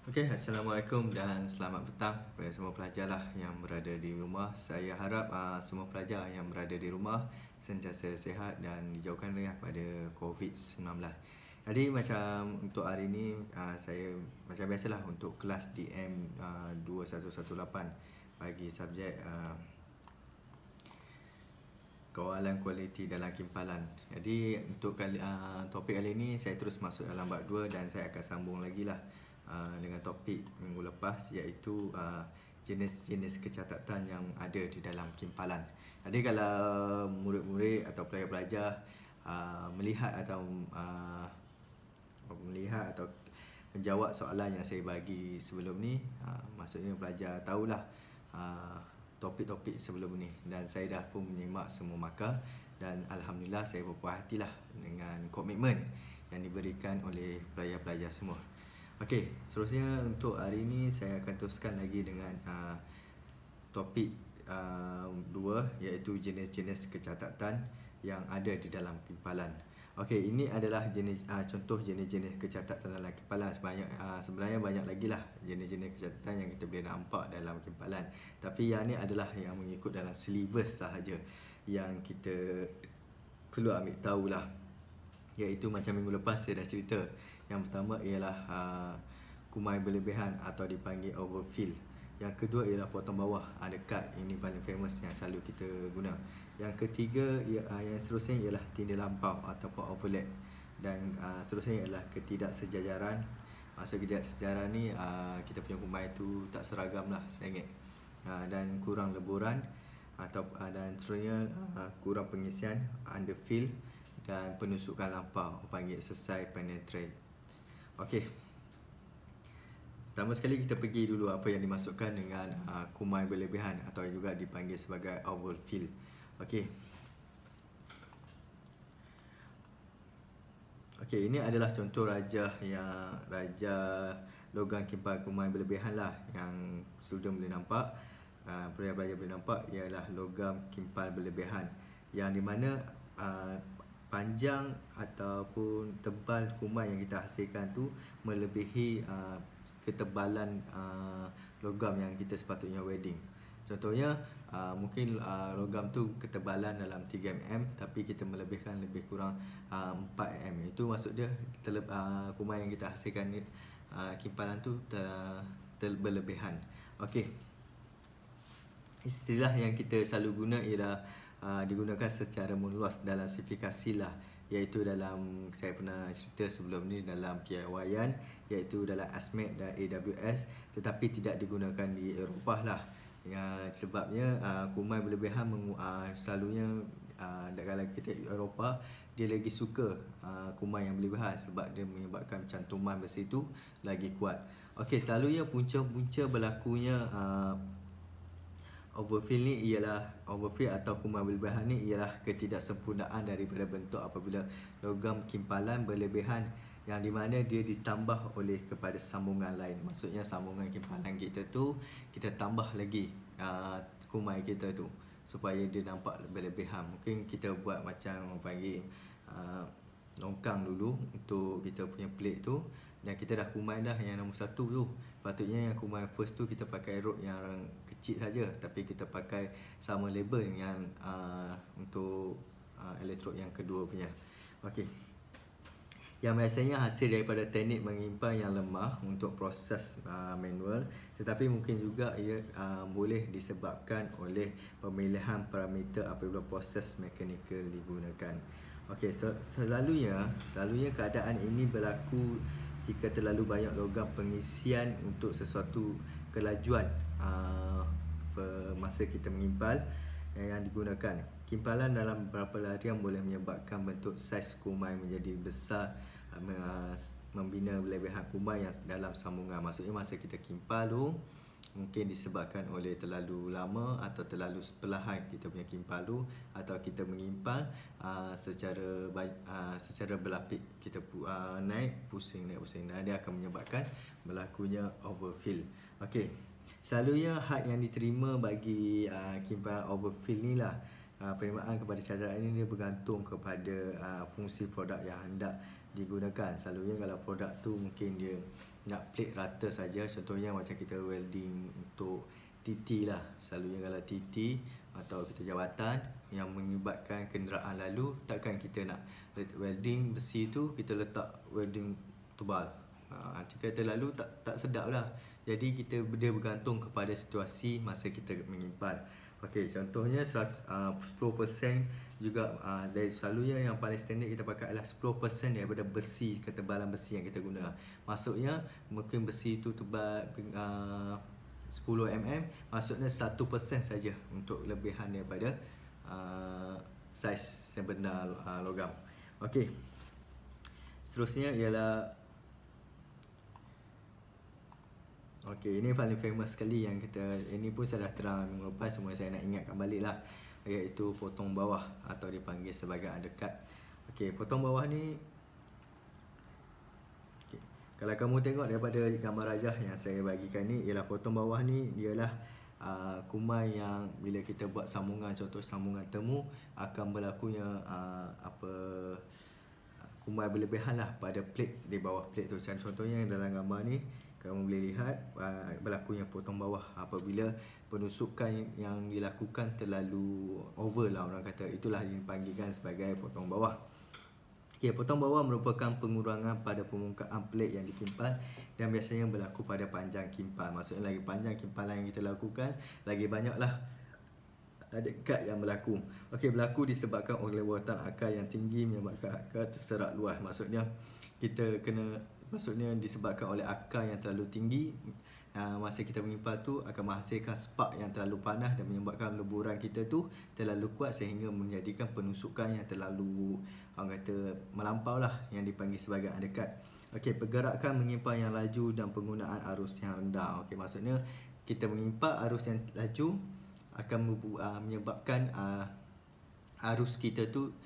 Okey, Assalamualaikum dan selamat petang kepada semua pelajar lah yang berada di rumah. Saya harap semua pelajar yang berada di rumah sentiasa sihat dan dijauhkan daripada COVID-19. Jadi macam untuk hari ini saya macam biasalah untuk kelas DM 2118 bagi subjek kawalan kualiti dalam kimpalan. Jadi untuk topik kali ini saya terus masuk dalam bab 2 dan saya akan sambung lagi lah dengan topik minggu lepas, iaitu jenis-jenis kecacatan yang ada di dalam kimpalan. Jadi kalau murid-murid atau pelajar-pelajar melihat atau menjawab soalan yang saya bagi sebelum ni, maksudnya pelajar tahulah topik-topik sebelum ni, dan saya dah pun menyimak semua markah dan Alhamdulillah saya berpuas hatilah dengan komitmen yang diberikan oleh pelajar-pelajar semua. Okey, seterusnya untuk hari ini saya akan teruskan lagi dengan topik 2, iaitu jenis-jenis kecacatan yang ada di dalam kimpalan. Okey, ini adalah contoh jenis-jenis kecacatan dalam kimpalan. Sebenarnya banyak lagi lah jenis-jenis kecacatan yang kita boleh nampak dalam kimpalan. Tapi yang ni adalah yang mengikut dalam silibus sahaja yang kita perlu ambil tahulah. Iaitu macam minggu lepas saya dah cerita. Yang pertama ialah kumai berlebihan atau dipanggil overfill. Yang kedua ialah potong bawah, dekat. Ini paling famous yang selalu kita guna. Yang ketiga, yang seterusnya ialah tinda lampau ataupun overlap. Dan seterusnya ialah ketidaksejajaran. Maksud ketidaksejajaran ni kita punya kumai tu tak seragam lah, saya ingat. Dan kurang leburan dan seterusnya kurang pengisian, underfill, dan penusukan lampau, panggil sesai penetrate. Okey, pertama sekali kita pergi dulu apa yang dimasukkan dengan kumai berlebihan atau juga dipanggil sebagai overfill. Okey. Okey, ini adalah contoh raja logam kimpal kumai berlebihan lah yang student boleh nampak. Pelajar-pelajar boleh nampak ialah logam kimpal berlebihan yang di mana panjang ataupun tebal kumai yang kita hasilkan tu melebihi ketebalan logam yang kita sepatutnya welding. Contohnya mungkin logam tu ketebalan dalam 3mm tapi kita melebihkan lebih kurang 4mm. Itu maksud dia kumai yang kita hasilkan kimpalan tu berlebihan. Okey. Istilah yang kita selalu guna ialah digunakan secara meluas dalam spesifikasi lah, iaitu dalam saya pernah cerita sebelum ni dalam piawaian, iaitu dalam ASME dan AWS, tetapi tidak digunakan di Eropah lah. Sebabnya kumai berlebihan selalunya kalau kita Eropah, dia lagi suka kumai yang berlebihan sebab dia menyebabkan cantuman besi tu lagi kuat. Okey, selalunya punca-punca berlakunya overfill atau kumai berlebihan ni ialah ketidaksempurnaan daripada bentuk apabila logam kimpalan berlebihan yang di mana dia ditambah oleh kepada sambungan lain. Maksudnya sambungan kimpalan kita tu kita tambah lagi kumai kita tu supaya dia nampak berlebihan. Mungkin kita buat macam panggil longkang dulu untuk kita punya plate tu, dan kita dah kumai dah yang nombor 1 tu. Patutnya yang kumai first tu kita pakai rod yang kecil saja, tapi kita pakai sama label yang untuk elektrod yang kedua punya. Okey. Yang biasanya hasil daripada teknik mengimpal yang lemah untuk proses manual, tetapi mungkin juga ia boleh disebabkan oleh pemilihan parameter apabila proses mekanikal digunakan. Okey, selalunya keadaan ini berlaku jika terlalu banyak logam pengisian untuk sesuatu kelajuan masa kita mengimpal yang digunakan. Kimpalan dalam beberapa larian boleh menyebabkan bentuk saiz kumai menjadi besar, membina berlebihan kumai yang dalam sambungan. Maksudnya masa kita kimpal tu mungkin disebabkan oleh terlalu lama atau terlalu perlahan kita punya kimpal tu, atau kita mengimpal secara berlapis, kita naik pusing, dia akan menyebabkan berlakunya overfill. Okey, selalunya had yang diterima bagi kimpalan overfill ni lah, penerimaan kepada cacatan ini dia bergantung kepada fungsi produk yang hendak digunakan. Selalunya kalau produk tu mungkin dia nak plate rata saja. Contohnya macam kita welding untuk TT lah. Selalunya kalau TT atau kita jawatan yang menyebabkan kenderaan lalu, takkan kita nak welding besi tu kita letak welding tebal. Nanti kita lalu tak sedap lah. Jadi dia bergantung kepada situasi masa kita menyimpan. Okey, contohnya 10% juga dari selalunya yang paling standard kita pakai adalah 10% daripada besi, ketebalan besi yang kita guna. Maksudnya mungkin besi tu tebal 10 mm, maksudnya 1% saja untuk lebihan daripada saiz sebenar logam. Okey. Seterusnya ialah okey, ini paling famous sekali yang ini pun saya dah terang minggu lepas, semua saya nak ingatkan balik lah, iaitu potong bawah atau dipanggil sebagai undercut. Okey, potong bawah ni, okay, kalau kamu tengok daripada gambar rajah yang saya bagikan ni, ialah potong bawah ni ialah kumai yang bila kita buat sambungan, contoh sambungan temu, akan berlakunya kumai berlebihan lah pada plate di bawah plate tu. Contohnya dalam gambar ni kamu boleh lihat berlakunya potong bawah apabila penusukan yang dilakukan terlalu over lah, orang kata. Itulah yang dipanggilkan sebagai potong bawah. Okay, potong bawah merupakan pengurangan pada permukaan plate yang dikimpal dan biasanya berlaku pada panjang kimpal. Maksudnya lagi panjang kimpalan yang kita lakukan, lagi banyaklah undercut yang berlaku. Okey, berlaku disebabkan oleh watan akar yang tinggi menyebabkan akar terserak luas. Maksudnya disebabkan oleh akar yang terlalu tinggi, masa kita mengimpal tu akan menghasilkan spark yang terlalu panas dan menyebabkan leburan kita tu terlalu kuat sehingga menjadikan penusukan yang terlalu, orang kata, melampau lah, yang dipanggil sebagai undercut. Okey, pergerakan mengimpal yang laju dan penggunaan arus yang rendah. Okey, maksudnya kita mengimpal arus yang laju akan menyebabkan arus kita tu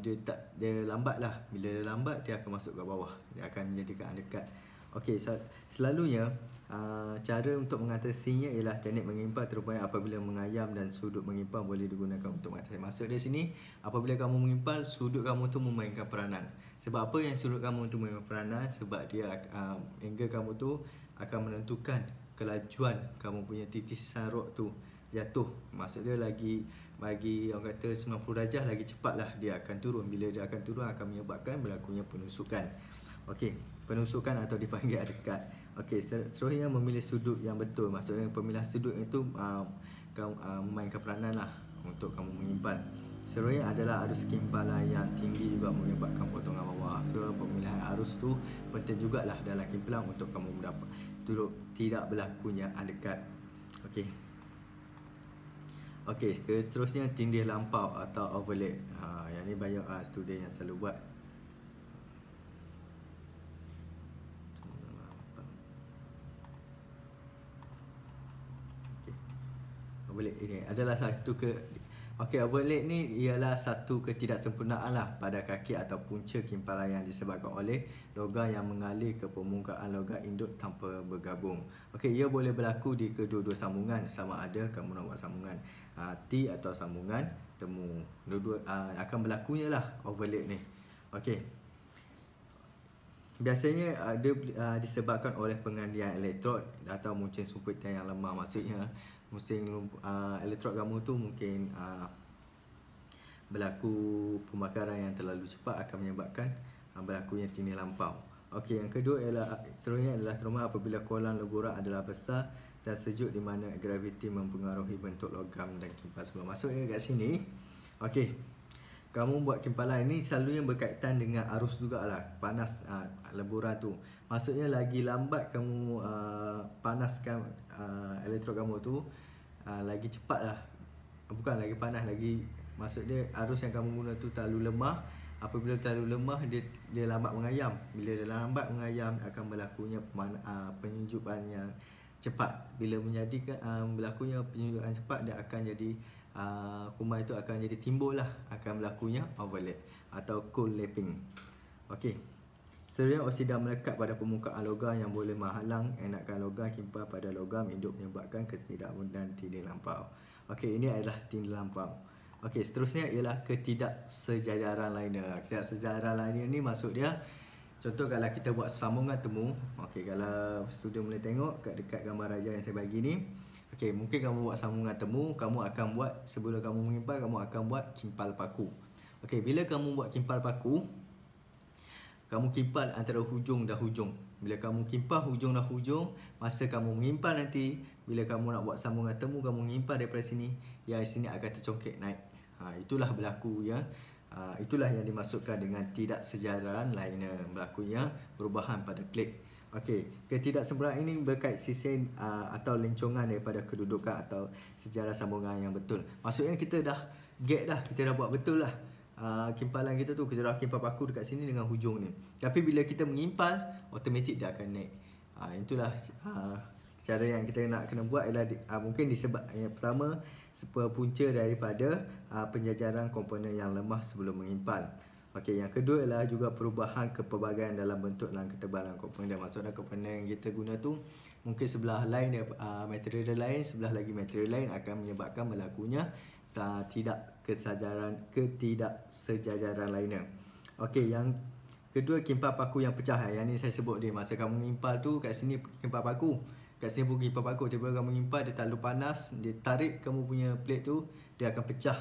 dia lambat lah. Bila dia lambat, dia akan masuk ke bawah, dia akan menjadikan undercut. Okey, selalunya cara untuk mengatasinya ialah teknik mengimpal terutamanya apabila mengayam, dan sudut mengimpal boleh digunakan untuk mengatasi. Maksud dari sini, apabila kamu mengimpal, sudut kamu tu memainkan peranan. Sebab apa yang sudut kamu tu memainkan peranan? Sebab dia angle kamu tu akan menentukan kelajuan kamu punya titisan rod tu jatuh. Maksud dia bagi orang kata 90 darjah lagi cepatlah dia akan turun. Bila dia akan turun akan menyebabkan berlakunya penusukan. Okey, penusukan atau dipanggil undercut. Okey, seterusnya memilih sudut yang betul. Maksudnya pemilihan sudut itu memainkan peranan lah untuk kamu menyimpan. Seterusnya adalah arus kimpalan yang tinggi juga menyebabkan potongan bawah. So pemilihan arus tu penting jugalah dalam kimpalan untuk kamu mendapat tidak berlakunya undercut. Okey. Okey, seterusnya tindih lampau atau overlap. Yang ni banyak student yang selalu buat. Okey. Overlap ini adalah overlap ni ialah satu ketidaksempurnaan lah pada kaki atau punca kimpalan yang disebabkan oleh logam yang mengalir ke permukaan logam induk tanpa bergabung. Okey, ia boleh berlaku di kedua-dua sambungan, sama ada kamu nak buat sambungan T atau sambungan temu. Dua-dua akan berlakunya lah overlap ni. Okey. Biasanya disebabkan oleh pengandian elektrod atau muncul sumputan yang lemah. Maksudnya elektrod kamu tu mungkin berlaku pembakaran yang terlalu cepat akan menyebabkan berlakunya tindih lampau. Okey, yang kedua seterusnya adalah trauma apabila kolam leburan adalah besar dan sejuk di mana graviti mempengaruhi bentuk logam dan kimpalan sebelum. Maksudnya kat sini, okey, kamu buat kimpalan ini selalunya berkaitan dengan arus jugalah, panas leburan tu. Maksudnya lagi lambat kamu panaskan elektrod kamu tu, lagi cepat lah. Bukan lagi panas, maksud dia arus yang kamu guna tu terlalu lemah. Apabila terlalu lemah, dia lambat mengayam. Bila dia lambat mengayam, akan berlakunya penyujupan yang cepat. Bila berlakunya penyujupan cepat, dia akan jadi kumai itu akan jadi timbul lah, akan berlakunya overlap atau cold lapping. Okey. Seterusnya oksida melekat pada permukaan logam yang boleh menghalang enakan logam kimpal pada logam induk menyebabkan ketidakmudahan tindih lampau. Okey, ini adalah tindih lampau. Okey, seterusnya ialah ketidaksejajaran liner. Ketidaksejajaran liner ni maksud dia Contoh kalau kita buat sambungan temu, okey, kalau studio boleh tengok kat dekat gambar raja yang saya bagi ni. Okey, mungkin kamu buat sambungan temu, kamu akan buat sebelum kamu mengimpal, kamu akan buat kimpal paku. Okey, bila kamu buat kimpal paku, kamu kimpal antara hujung dan hujung. Bila kamu kimpal hujung dan hujung, masa kamu mengimpal nanti, bila kamu nak buat sambungan temu, kamu mengimpal daripada sini, yang sini akan tercongkek naik. Itulah berlaku ya. Itulah yang dimaksudkan dengan tidak sejajaran liner, berlakunya perubahan pada klik. Okey, ketidaksempurnaan ini berkait sisi atau lencongan daripada kedudukan atau sejarah sambungan yang betul. Maksudnya kita dah get dah, kita dah buat betul lah kimpalan kita tu, kita dah kimpal paku dekat sini dengan hujung ni. Tapi bila kita mengimpal, automatik dia akan naik. Itulah cara yang kita nak kena buat ialah mungkin disebab yang pertama punca daripada penjajaran komponen yang lemah sebelum mengimpal. Okey, yang kedua ialah juga perubahan kepelbagaian dalam bentuk dan ketebalan komponen. Maksudnya komponen yang kita guna tu mungkin sebelah lain material lain, sebelah lagi material lain akan menyebabkan berlakunya ketidaksejajaran liner. Okey, yang kedua kimpal paku yang pecah. Yang ni saya sebut dia masa kamu mengimpal tu kat sini kimpal paku. Kat sini pun kimpal paku, tiba-tiba kamu mengimpal, dia terlalu panas, dia tarik kamu punya plate tu, dia akan pecah.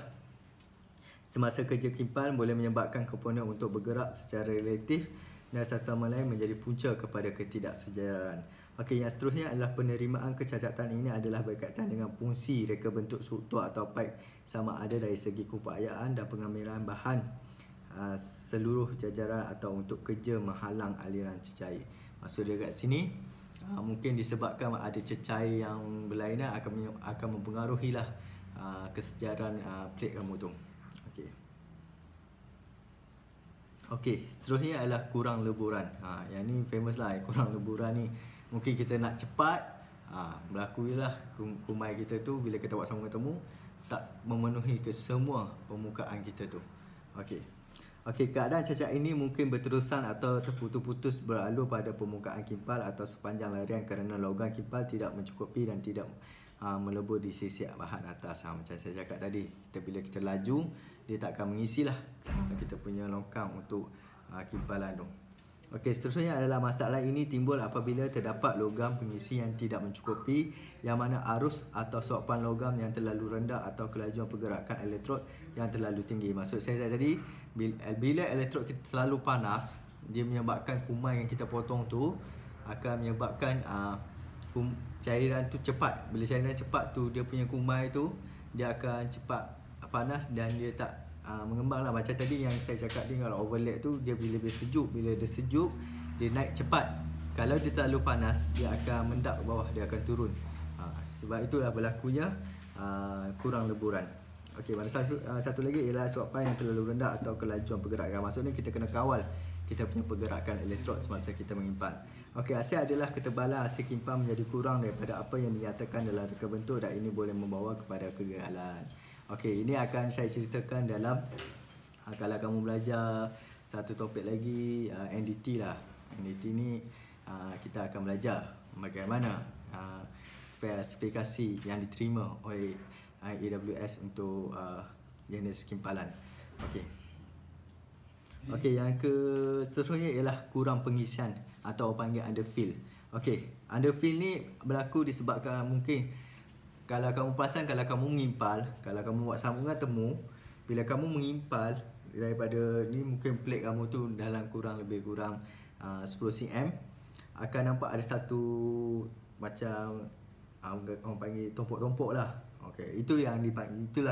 Semasa kerja kimpal boleh menyebabkan komponen untuk bergerak secara relatif dan satu sama lain menjadi punca kepada ketidaksejajaran. Okey, yang seterusnya adalah penerimaan kecacatan ini adalah berkaitan dengan fungsi reka bentuk struktur atau pipe sama ada dari segi keupayaan dan pengambilan bahan seluruh jajaran atau untuk kerja menghalang aliran cecair. Maksud dia kat sini mungkin disebabkan ada cecair yang berlainan akan mempengaruhilah kesejajaran plate kamu tu. Okey. Okey, seterusnya adalah kurang leburan. Yang ni famous lah, kurang leburan ni. Mungkin kita nak cepat, berlaku ialah kumai kita tu bila kita buat sambungan temu tak memenuhi ke semua permukaan kita tu. Okey. Okey, keadaan cacat ini mungkin berterusan atau terputus-putus beralur pada permukaan kimpal atau sepanjang larian kerana logam kimpal tidak mencukupi dan tidak melebur di sisi bahan atas. Macam saya cakap tadi, bila kita laju, dia tak akan mengisilah kita punya longkang untuk kimpalan tu. Okey, seterusnya adalah masalah ini timbul apabila terdapat logam pengisi yang tidak mencukupi, yang mana arus atau suapan logam yang terlalu rendah atau kelajuan pergerakan elektrod yang terlalu tinggi. Maksud saya tadi, bila elektrod kita terlalu panas, dia menyebabkan kumai yang kita potong tu akan menyebabkan cairan tu cepat. Bila cairan cepat tu, dia punya kumai tu dia akan cepat panas dan dia tak mengembang lah. Macam tadi yang saya cakap ni, kalau overlap tu dia bila sejuk, bila dia sejuk dia naik cepat. Kalau dia terlalu panas, dia akan mendap ke bawah, dia akan turun. Sebab itulah berlakunya kurang leburan. Okey, mana satu lagi ialah suapan yang terlalu rendah atau kelajuan pergerakan. Maksudnya kita kena kawal kita punya pergerakan elektrod semasa kita mengimpal. Okey, hasil adalah ketebalan hasil kimpal menjadi kurang daripada apa yang dinyatakan dalam reka bentuk dan ini boleh membawa kepada kegagalan. Okey, ini akan saya ceritakan dalam kalau kamu belajar satu topik lagi, NDT lah. NDT ni kita akan belajar bagaimana spesifikasi yang diterima oleh AWS untuk jenis kimpalan. Okey. Okey, yang seterusnya ialah kurang pengisian atau panggil underfill. Okey, underfill ni berlaku disebabkan mungkin kalau kamu perasan, kalau kamu mengimpal, kalau kamu buat sambungan temu, bila kamu mengimpal daripada ni mungkin plate kamu tu dalam lebih kurang 10 cm, akan nampak ada satu macam orang panggil tompok-tompok lah. Okey, itulah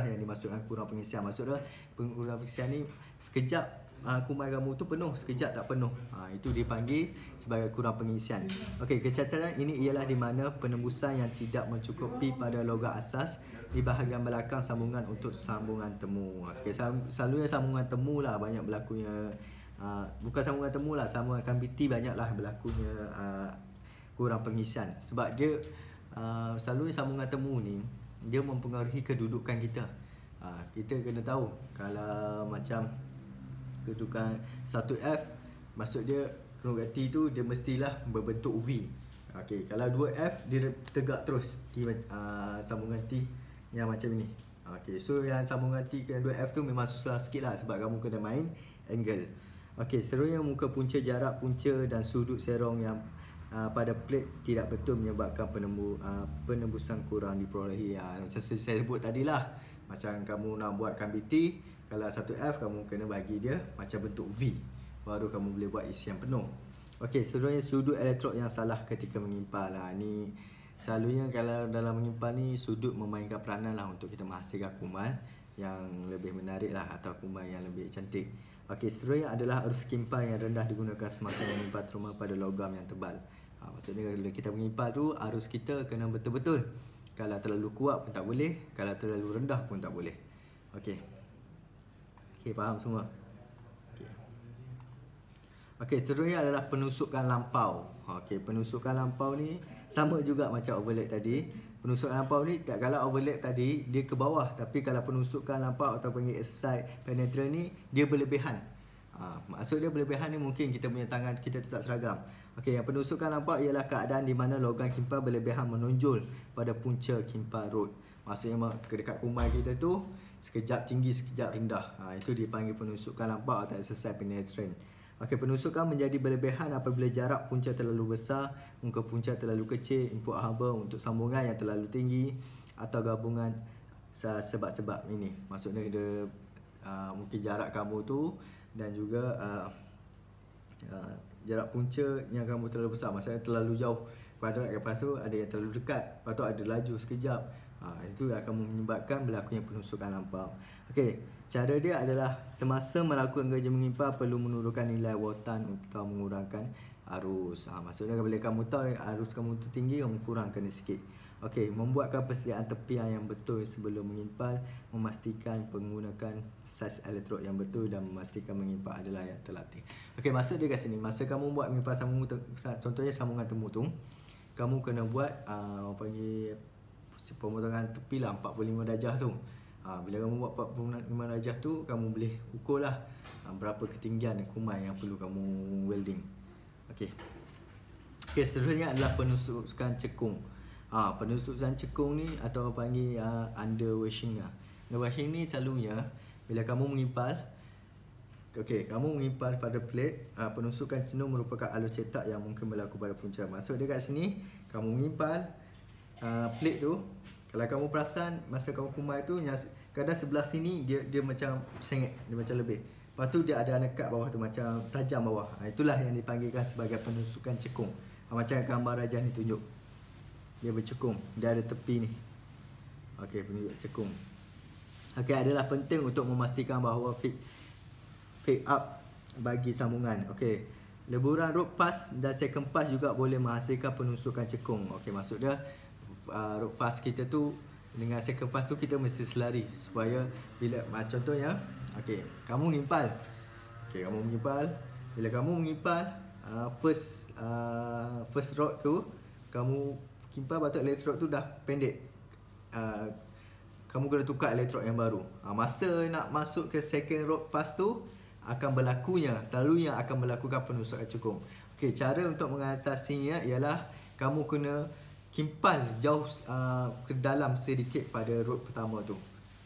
yang dimaksudkan kurang pengisian. Maksudnya kurang pengisian ni sekejap kumai kamu tu penuh, sekejap tak penuh. Itu dipanggil sebagai kurang pengisian. Okey, kecacatan ini ialah di mana penembusan yang tidak mencukupi pada logam asas di bahagian belakang sambungan untuk sambungan temu. Okay, selalunya sambungan temu lah banyak berlakunya. Bukan sambungan temu lah, sambungan KBT banyaklah berlakunya kurang pengisian. Sebab dia selalunya sambungan temu ni dia mempengaruhi kedudukan kita. Kita kena tahu kalau macam kedudukan 1F, maksud dia kerugati tu dia mestilah berbentuk V. Okey, kalau 2F dia tegak terus sambungan T yang macam ni. Okey, so yang sambungan T ke 2F tu memang susah sikit lah sebab kamu kena main angle. Okey, seluruhnya muka punca, jarak punca dan sudut serong yang pada plate tidak betul menyebabkan penembusan kurang diperolehi. Macam saya sebut tadilah, macam kamu nak buatkan BT, kalau 1F kamu kena bagi dia macam bentuk V, baru kamu boleh buat isian penuh. Okey, seluruhnya sudut elektrod yang salah ketika mengimpal. Ni selalunya kalau dalam mengimpal ni sudut memainkan peranan lah untuk kita menghasilkan kuman yang lebih menarik lah, atau kuman yang lebih cantik. Okey, seterusnya adalah arus kimpal yang rendah digunakan semasa mengimpal terutama pada logam yang tebal. Maksudnya bila kita mengimpal tu, arus kita kena betul-betul. Kalau terlalu kuat pun tak boleh, kalau terlalu rendah pun tak boleh. Okey. Okey, faham semua? Okey, seterusnya adalah penusukan lampau. Okey, penusukan lampau ni sama juga macam overlap tadi. Penusukan lampau ni, kalau overlap tadi dia ke bawah, tapi kalau penusukan lampau atau panggil exercise penetral ni, dia berlebihan. Maksud dia berlebihan ni mungkin kita punya tangan kita tu tak seragam. Okey, yang penusukan lampau ialah keadaan di mana logam kimpal berlebihan menonjol pada punca kimpal rod. Maksudnya dekat kuman kita tu sekejap tinggi, sekejap rendah. Itu dipanggil penusukan lampau atau exercise penetrant. Okey, penusukan menjadi berlebihan apabila jarak punca terlalu besar, muka punca terlalu kecil, input haba untuk sambungan yang terlalu tinggi, atau gabungan sebab-sebab ini. Maksudnya dia mungkin jarak kamu tu dan juga jarak punca yang kamu terlalu besar, maksudnya terlalu jauh. Lepas tu ada yang terlalu dekat, lepas tu ada laju sekejap. Itu akan menyebabkan berlakunya penusukan lampau. Okey, cara dia adalah semasa melakukan kerja mengimpal perlu menurunkan nilai voltan atau mengurangkan arus. Maksudnya bila kamu tahu arus kamu tu tinggi, kamu kurangkan sikit. Okey, membuatkan persediaan tepian yang betul sebelum mengimpal, memastikan penggunakan saiz elektrod yang betul dan memastikan mengimpal adalah yang terlatih. Okey, maksud dia kat sini, masa kamu buat mengimpal sambungan, contohnya sambungan temu tu, kamu kena buat panggil pemotongan tepi lah 45 darjah tu. Bila kamu buat 45 darjah tu, kamu boleh ukur lah berapa ketinggian kuman yang perlu kamu welding. Okey. Okey, seterusnya adalah penusukan cekung. Penusukan cekung ni atau panggil under washing lah. Under washing ni selalunya bila kamu mengimpal, okey, kamu mengimpal pada plate, penusukan cenderung merupakan alur cetak yang mungkin berlaku pada punca. Maksud dia kat sini, kamu mengimpal plate tu, kalau kamu perasan masa kamu kumai tu, kadang sebelah sini dia macam sengit, dia macam lebih. Lepas tu dia ada nekat bawah tu, macam tajam bawah. Itulah yang dipanggilkan sebagai penusukan cekung. Macam gambar rajah ni tunjuk, dia bercekung, dia ada tepi ni. Okey, penunjuk cekung. Okey, adalah penting untuk memastikan bahawa fade up bagi sambungan. Okey, leburan road pass dan second pass juga boleh menghasilkan penusukan cekung. Okey, maksud dia road pass kita tu dengan second pass tu kita mesti selari supaya bila contohnya, okey, kamu mengimpal. Okey, kamu mengimpal. Bila kamu mengimpal first rod tu, kamu kimpal patut elektrod tu dah pendek. Kamu kena tukar elektrod yang baru. Masa nak masuk ke second rod pass tu akan berlakunya, selalunya akan melakukan penusukan cekung. Okey, cara untuk mengatasinya ialah kamu kena kimpal jauh ke dalam sedikit pada rod pertama tu.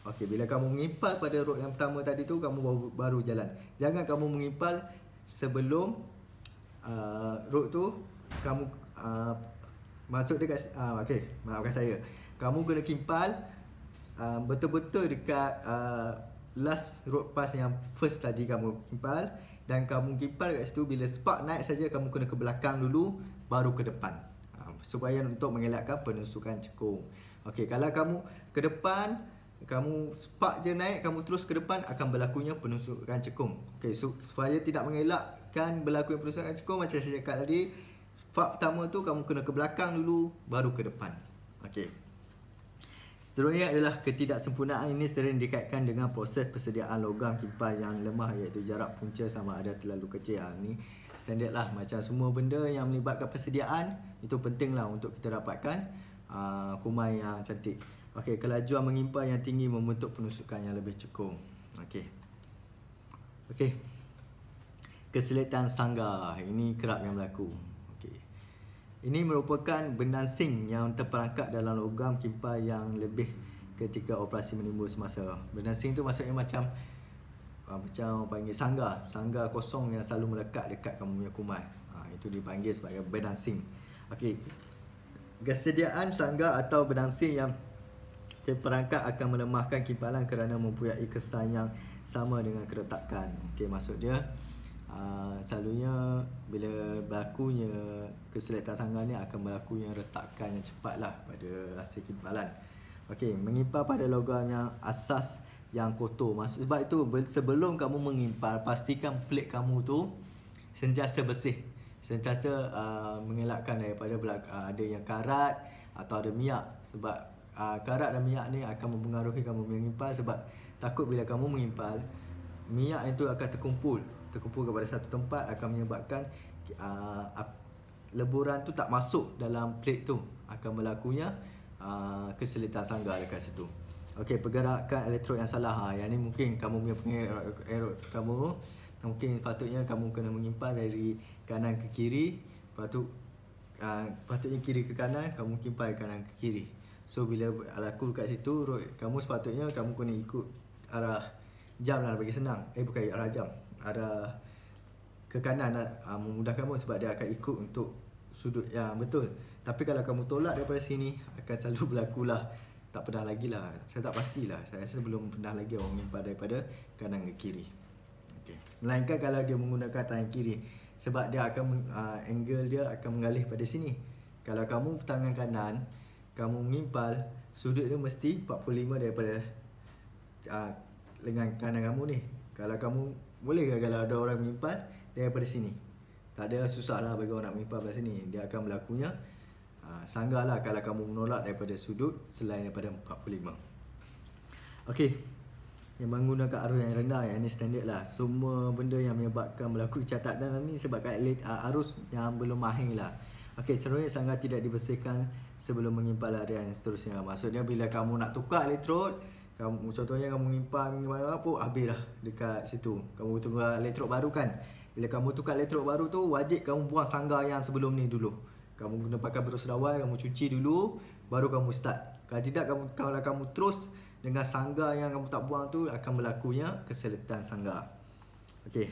Okey, bila kamu mengimpal pada rod yang pertama tadi tu, kamu baru jalan. Jangan kamu mengimpal sebelum rod tu kamu maksud dia okey, maafkan saya. Kamu kena kimpal betul-betul dekat last road pass yang first tadi kamu kimpal, dan kamu kimpal kat situ. Bila spark naik saja, kamu kena ke belakang dulu baru ke depan, supaya untuk mengelakkan penusukan cekung. Okey, kalau kamu ke depan, kamu spark je naik, kamu terus ke depan, akan berlakunya penusukan cekung. Okey, supaya tidak mengelakkan berlakunya penusukan cekung, macam saya cakap tadi, part pertama tu kamu kena ke belakang dulu baru ke depan. Okey. Seterusnya adalah ketidaksempurnaan ini sering dikaitkan dengan proses persediaan logam kimpal yang lemah, iaitu jarak punca sama ada terlalu kecil. Ni standard lah, macam semua benda yang melibatkan persediaan itu pentinglah untuk kita dapatkan kumai yang cantik. Okey, kelajuan mengimpal yang tinggi membentuk penusukan yang lebih cekung. Okey. Okey. Kesulitan sanggar, ini kerap yang berlaku. Ini merupakan benang sing yang terperangkap dalam logam kimpal yang lebih ketika operasi menimbul semasa. Benang sing tu maksudnya macam macam panggil sangga kosong yang selalu melekat dekat kamu punya kumai. Itu dipanggil sebagai berdangsing. Okey. Kesediaan sangga atau berdangsing yang terperangkap akan melemahkan kimpalan kerana mempunyai kesan yang sama dengan keretakan. Okey, maksud dia selalunya bila berlakunya keselektan sangga ni akan berlakunya retakan yang cepatlah pada hasil kimpalan. Okey, mengimpal pada logam yang asas yang kotor. Sebab itu sebelum kamu mengimpal, pastikan plate kamu tu sentiasa bersih. Sentiasa mengelakkan daripada adanya karat atau ada minyak. Sebab karat dan minyak ni akan mempengaruhi kamu mengimpal. Sebab takut bila kamu mengimpal, minyak itu akan terkumpul kepada satu tempat, akan menyebabkan leburan tu tak masuk dalam plate tu, akan berlakunya kesulitan sangga dekat situ. Okey, pergerakan elektrod yang salah. Yang ni mungkin kamu punya kamu mungkin patutnya kamu kena mengimpal dari kanan ke kiri. Patutnya kiri ke kanan, kamu kimpal kanan ke kiri. So bila berlaku kat situ, kamu sepatutnya kamu kena ikut arah jam lah, bagi senang. Bukan arah jam, arah ke kanan memudahkan kamu, sebab dia akan ikut untuk sudut yang betul. Tapi kalau kamu tolak daripada sini, akan selalu berlakulah tak pernah lagi lah. Saya tak pastilah. Saya rasa belum pernah lagi orang mengimpal daripada kanan ke kiri. Okay. Melainkan kalau dia menggunakan tangan kiri, sebab dia akan angle dia akan mengalih pada sini. Kalau kamu tangan kanan, kamu mengimpal, sudut dia mesti 45 daripada lengan kanan kamu ni. Kalau kamu boleh ke kalau ada orang mengimpal daripada sini? Tak ada, susah lah bagi orang nak mengimpal pada sini. Dia akan berlakunya sangga lah kalau kamu menolak daripada sudut selain daripada 45. Okey, yang menggunakan arus yang rendah, yang ni standard lah. Semua benda yang menyebabkan berlaku kecacatan ni sebabkan arus yang belum mahir lah. Okey, sebenarnya sangga tidak dibersihkan sebelum mengimpal area yang seterusnya. Maksudnya bila kamu nak tukar elektrod, contohnya kamu mengimpal apa, habis dah dekat situ. Kamu tukar elektrod baru kan. Bila kamu tukar elektrod baru tu, wajib kamu buang sangga yang sebelum ni dulu. Kamu guna pakai berus dawai, kamu cuci dulu, baru kamu start. Kalau tidak, kalau kamu terus dengan sangga yang kamu tak buang tu, akan berlakunya kesulitan sangga. Okey.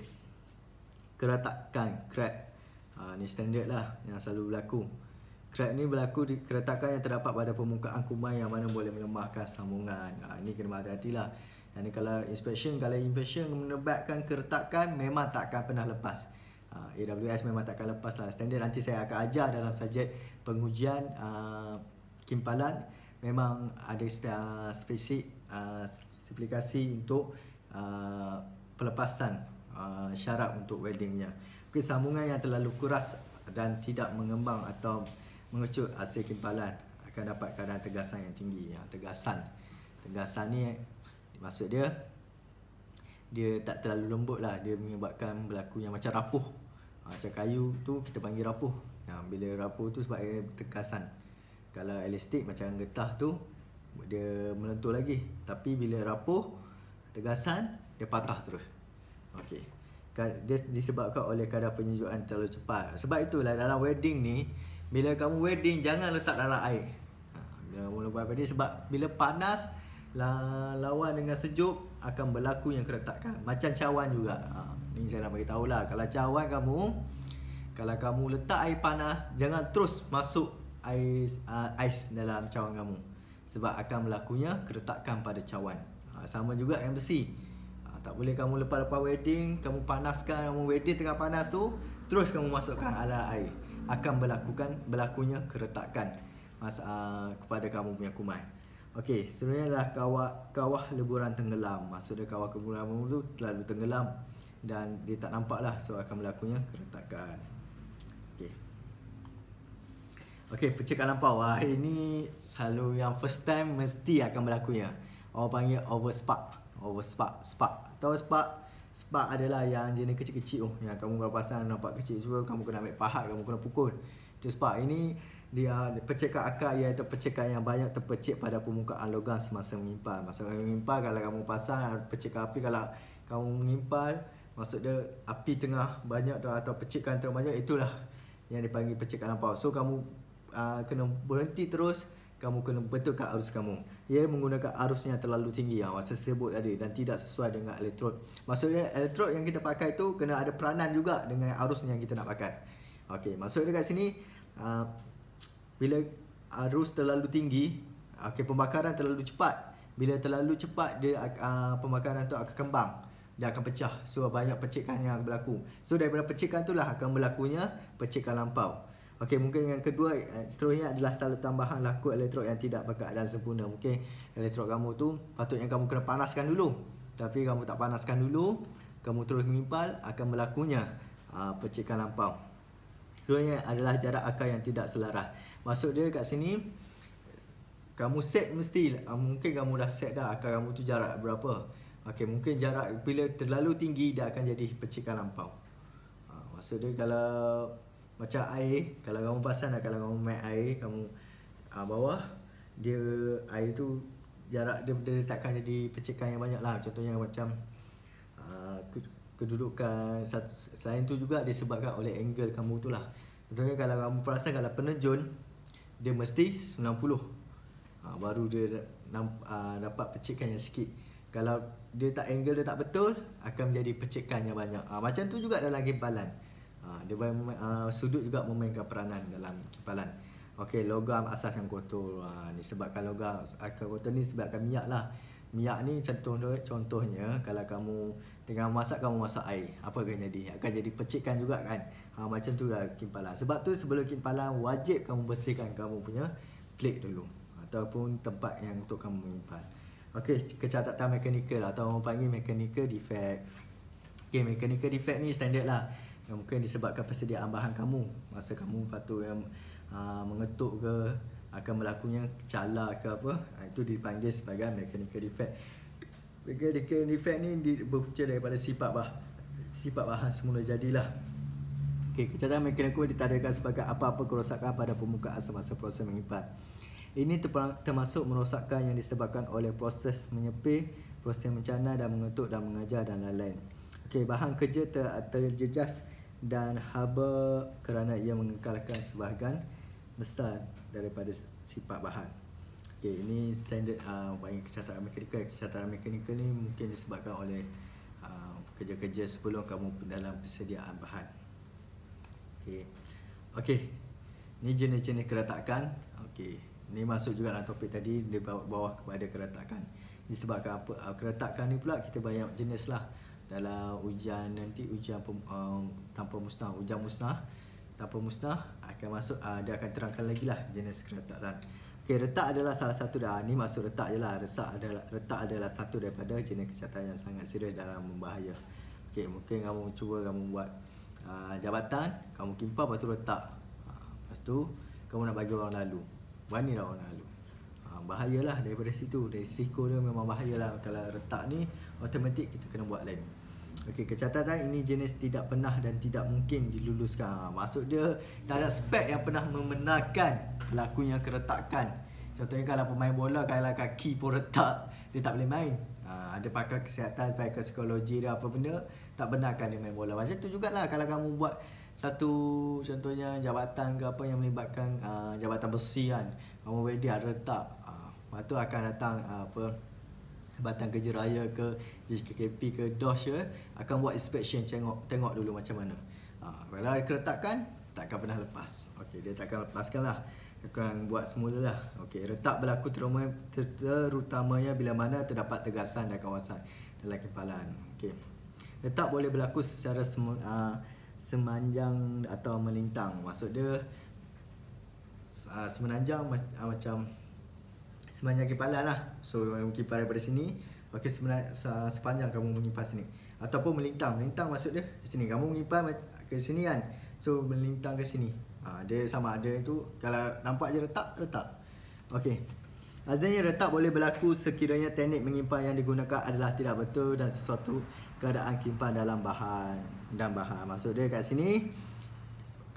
Keretakan, crack. Ni standard lah yang selalu berlaku. Crack ni berlaku di keretakan yang terdapat pada permukaan kumai yang mana boleh melemahkan sambungan. Ini kena hati-hati lah. Yang ni kalau inspection menyebabkan keretakan, memang tak akan pernah lepas. AWS memang takkan lepas lah. Standard nanti saya akan ajar dalam subjek pengujian kimpalan. Memang ada spesifikasi untuk pelepasan syarat untuk weldingnya. Okay, sambungan yang terlalu keras dan tidak mengembang atau mengecut hasil kimpalan akan dapat kadar tegasan yang tinggi. Tegasan ni maksud dia tak terlalu lembut lah. Dia menyebabkan berlakunya macam rapuh. Macam kayu tu kita panggil rapuh. Bila rapuh tu sebab dia tegasan. Kalau elastik macam getah tu, dia melentur lagi. Tapi bila rapuh, tegasan, dia patah terus. Okey. Dia disebabkan oleh kadar penyejukan terlalu cepat. Sebab itulah dalam welding ni, bila kamu welding jangan letak dalam air. Sebab bila panas lawan dengan sejuk akan berlaku yang keretakan. Macam cawan juga. Ni saya nak bagi tahu lah. Kalau cawan kalau kamu letak air panas, jangan terus masuk ais dalam cawan kamu. Sebab akan berlakunya keretakan pada cawan. Sama juga yang besi. Tak boleh kamu lepas welding, kamu panaskan, kamu welding tengah panas tu, terus kamu masukkan dalam air. Akan berlakunya keretakan kepada kamu punya kumai. Okey, sebenarnya adalah kawah leburan tenggelam. Maksudnya kawah leburan tu terlalu tenggelam dan dia tak nampak lah, so akan berlakunya keretakan. Okey, pecahkan lampau. Ini selalu yang first time mesti akan berlakunya. Orang panggil overspark. Spark. Tahu spark? Spark adalah yang jenis kecil-kecil yang kamu kalau pasang nampak kecil semua, kamu kena ambil pahat, kamu kena pukul. Itu spark. Ini dia pecahkan akar, iaitu pecahkan yang banyak terpecik pada permukaan logam semasa mengimpal. Maksudnya mengimpal, kalau kamu pasang pecahkan api, kalau kamu mengimpal, maksud dia api tengah banyak atau pecahkan tengah banyak, itulah yang dipanggil pecahkan lampau. So kamu kena berhenti terus, kamu kena betulkan arus kamu. Ia menggunakan arus yang terlalu tinggi masa sebut tadi dan tidak sesuai dengan elektrod. Maksudnya elektrod yang kita pakai tu kena ada peranan juga dengan arus yang kita nak pakai. Okey, maksud dekat sini bila arus terlalu tinggi, pembakaran terlalu cepat. Bila terlalu cepat dia pembakaran tu akan kembang. Dia akan pecah. So banyak percikan yang berlaku. So daripada percikan itulah akan berlakunya percikan lampau. Okey, mungkin yang kedua seterusnya adalah salur tambahan laku elektrod yang tidak berkeadaan sempurna. Mungkin elektrod kamu tu patutnya kamu kena panaskan dulu. Tapi kamu tak panaskan dulu, kamu terus mengimpal, akan berlakunya percikan lampau. Seterusnya adalah jarak akar yang tidak selaras. Maksud dia kat sini, kamu set mesti, mungkin kamu dah set dah akar kamu tu jarak berapa. Okey, mungkin jarak bila terlalu tinggi dia akan jadi percikan lampau. Maksud dia kalau macam air, kalau kamu pasang kalau kamu main air, kamu bawah, dia air tu jarak dia takkan jadi percikan yang banyak lah. Contohnya macam kedudukan. Selain tu juga disebabkan oleh angle kamu tu lah. Contohnya kalau kamu perasan kalau penerjun, dia mesti 90, baru dia dapat percikan yang sikit. Kalau dia tak, angle dia tak betul, akan menjadi percikan yang banyak. Macam tu juga dalam kimpalan. Dia sudut juga memainkan peranan dalam kimpalan. Okey, logam asas yang kotor. Disebabkan logam akar kotor ni sebabkan minyak lah. Minyak ni contohnya kalau kamu tengah masak, kamu masak air, apa akan jadi? Akan jadi percikan juga kan. Macam tu lah kimpalan. Sebab tu sebelum kimpalan wajib kamu bersihkan kamu punya plate dulu ataupun tempat yang untuk kamu menyimpal. Okey, kecacatan mekanikal atau orang panggil mechanical defect. Okey, mechanical defect ni standard lah. Yang mungkin disebabkan persediaan bahan kamu. Masa kamu patut yang mengetuk ke, akan berlakunya cala ke apa, itu dipanggil sebagai mechanical defect. Mechanical defect ni berpunca daripada sifat bahan semula jadilah. Okey, kecacatan mekanikal ditandai sebagai apa-apa kerosakan pada permukaan semasa proses menyimpal. Ini termasuk merosakkan yang disebabkan oleh proses menyepir, proses mencanar dan mengetuk dan mengajar dan lain-lain. Okey, bahan kerja terjejas dan haba kerana ia mengekalkan sebahagian besar daripada sifat bahan. Okey, ini standard bagi kecacatan mekanikal. Kecacatan mekanikal ni mungkin disebabkan oleh kerja-kerja sebelum kamu dalam persediaan bahan. Okey. Ni jenis-jenis keretakan. Okey. Ni masuk juga dalam topik tadi, di bawah kepada keretakan. Disebabkan apa? Keretakan ni pula kita banyak jenis lah. Dalam ujian nanti, ujian tanpa musnah, ujian musnah, tanpa musnah akan masuk, dia akan terangkan lagi lah jenis keretakan. Okey, retak adalah salah satu dah. Ni masuk retak je lah. Retak adalah satu daripada jenis kecacatan yang sangat serius dalam membahaya. Okey, mungkin kamu cuba kamu buat jabatan, kamu kimpar, lepas tu retak. Lepas tu kamu nak bagi orang lalu. Berani lah orang lalu. Bahayalah daripada situ. Dari risiko dia memang bahayalah. Kalau retak ni automatik kita kena buat lain. Okey, kecacatan ini jenis tidak pernah dan tidak mungkin diluluskan. Maksud dia tak ada spek yang pernah membenarkan berlakunya keretakan. Contohnya kalau pemain bola, kalau kaki pun retak, dia tak boleh main. Ada pakar kesihatan, pakar psikologi dia apa benda, tak benarkan dia main bola. Macam tu jugalah kalau kamu buat satu contohnya jabatan ke apa yang melibatkan jabatan besi kan, kamu ready ada retak, lepas tu akan datang Jabatan Kerja Raya ke JKKP ke DOS ke, akan buat inspection, tengok dulu macam mana. Kalau ada keretakan takkan pernah lepas. Okey, dia takkan lepaskan lah, akan buat semula lah. Okey, retak berlaku terutamanya bila mana terdapat tegasan dan kawasan dalam kimpalan. Okey, retak boleh berlaku secara semanjang atau melintang. Maksud dia semenanjang macam sepanjang kimpalan lah. So kimpalan daripada sini, okey, sepanjang kamu menyimpan sini. Ataupun melintang. Melintang maksud dia ke sini. Kamu menyimpan ke sini kan, so melintang ke sini. Dia sama ada itu. Kalau nampak je retak. Okey, azalnya retak boleh berlaku sekiranya teknik menyimpan yang digunakan adalah tidak betul dan sesuatu keadaan kimpan dalam bahan. Maksud dia kat sini,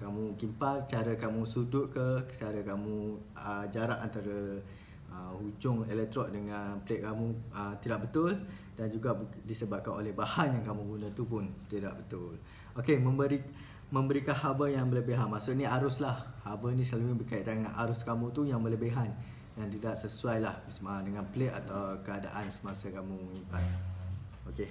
kamu kimpal, cara kamu sudut ke, cara kamu jarak antara hujung elektrod dengan plate kamu tidak betul, dan juga disebabkan oleh bahan yang kamu guna tu pun tidak betul. Okey, memberikan haba yang berlebihan. Maksud ni arus lah. Haba ni selalu berkaitan dengan arus kamu tu yang berlebihan. yang tidak sesuai lah dengan pelik atau keadaan semasa kamu menyimpan. Okey.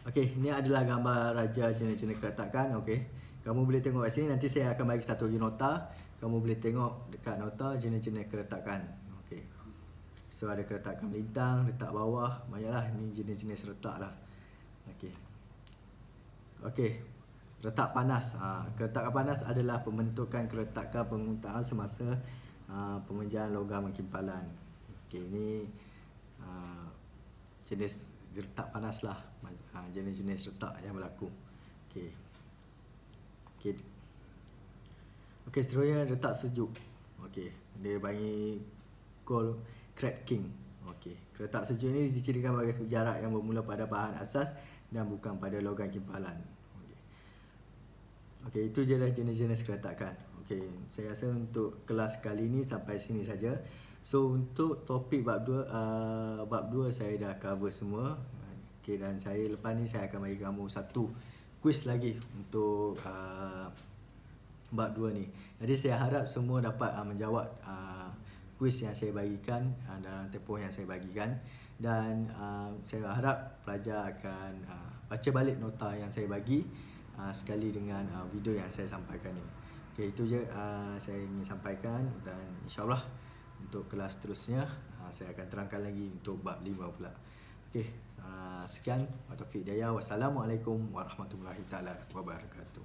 Okey, ini adalah gambar raja jenis-jenis keretakan. Okey. Kamu boleh tengok kat sini, nanti saya akan bagi satu lagi nota. Kamu boleh tengok dekat nota jenis-jenis keretakan. Okey. So ada keretakan melintang, letak bawah, banyaklah ni jenis-jenis retak lah. Okey. Okey. Retak panas. Keretakan panas adalah pembentukan keretakan penggunaan semasa pemenjaan logam kimpalan. Okey, ini jenis retak panas lah, jenis-jenis retak yang berlaku. Okey. Okey. Okey, seterusnya retak sejuk. Okey, dia bagi call cracking. Okey, retak sejuk ini dicirikan bagi jarak yang bermula pada bahan asas dan bukan pada logam kimpalan. Okey, itu je dah jenis-jenis keretakan. Okey, saya rasa untuk kelas kali ni sampai sini saja. So untuk topik bab 2 saya dah cover semua. Okey, dan lepas ni saya akan bagi kamu satu quiz lagi untuk bab 2 ni. Jadi saya harap semua dapat menjawab quiz yang saya bagikan dalam tempoh yang saya bagikan, dan saya harap pelajar akan baca balik nota yang saya bagi sekali dengan video yang saya sampaikan ni. Okey, itu je saya ingin sampaikan, dan insyaAllah untuk kelas seterusnya saya akan terangkan lagi untuk bab 5 pula. Okey, sekian. Wassalamualaikum warahmatullahi taala wabarakatuh.